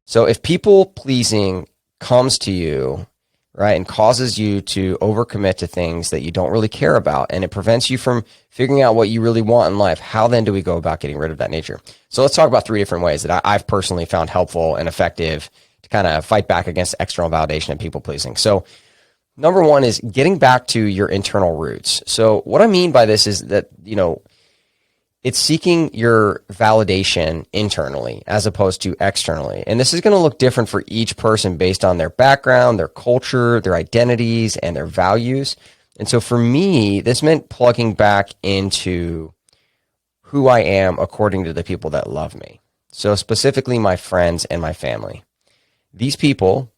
So if people pleasing comes to you, right, and causes you to overcommit to things that you don't really care about, and it prevents you from figuring out what you really want in life, how then do we go about getting rid of that nature? So let's talk about 3 different ways that I've personally found helpful and effective to kind of fight back against external validation and people pleasing. So number 1 is getting back to your internal roots. So what I mean by this is that, it's seeking your validation internally as opposed to externally. And this is going to look different for each person based on their background, their culture, their identities, and their values. And so for me, this meant plugging back into who I am according to the people that love me. So specifically my friends and my family. These people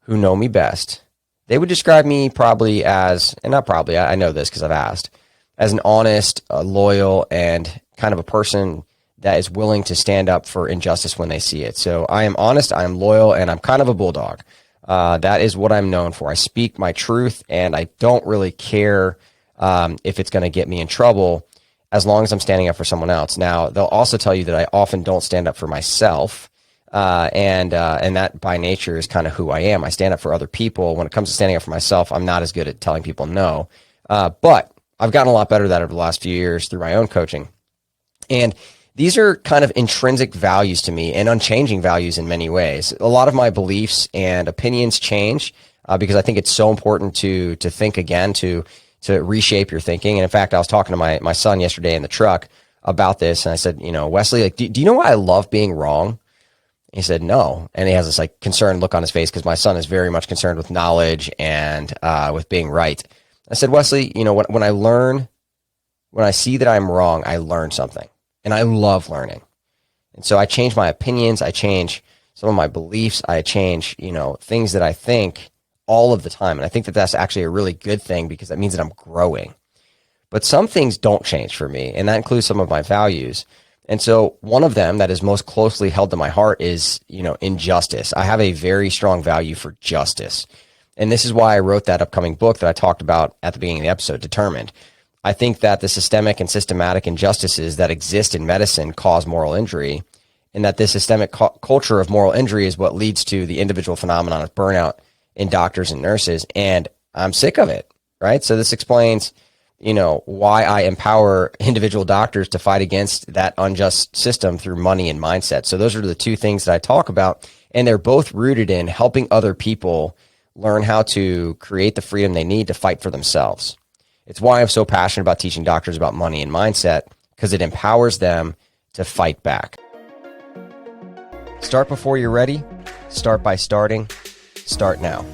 who know me best, they would describe me probably as, and not probably, I know this because I've asked, as an honest, loyal, and kind of a person that is willing to stand up for injustice when they see it. So I am honest, I am loyal, and I'm kind of a bulldog. That is what I'm known for. I speak my truth, and I don't really care if it's going to get me in trouble as long as I'm standing up for someone else. Now, they'll also tell you that I often don't stand up for myself, and that by nature is kind of who I am. I stand up for other people. When it comes to standing up for myself, I'm not as good at telling people no. But I've gotten a lot better at that over the last few years through my own coaching. And these are kind of intrinsic values to me and unchanging values in many ways. A lot of my beliefs and opinions change because I think it's so important to think again, to reshape your thinking. And in fact, I was talking to my son yesterday in the truck about this. And I said, Wesley, like, do you know why I love being wrong? He said, no. And he has this like concerned look on his face because my son is very much concerned with knowledge and with being right. I said, Wesley, when I see that I'm wrong, I learn something. And I love learning. And so I change my opinions. I change some of my beliefs. I change, things that I think all of the time. And I think that that's actually a really good thing because that means that I'm growing. But some things don't change for me, and that includes some of my values. And so one of them that is most closely held to my heart is, injustice. I have a very strong value for justice. And this is why I wrote that upcoming book that I talked about at the beginning of the episode, Determined. I think that the systemic and systematic injustices that exist in medicine cause moral injury, and that this systemic culture of moral injury is what leads to the individual phenomenon of burnout in doctors and nurses. And I'm sick of it, right? So this explains, why I empower individual doctors to fight against that unjust system through money and mindset. So those are the 2 things that I talk about, and they're both rooted in helping other people learn how to create the freedom they need to fight for themselves. It's why I'm so passionate about teaching doctors about money and mindset, because it empowers them to fight back. Start before you're ready. Start by starting. Start now.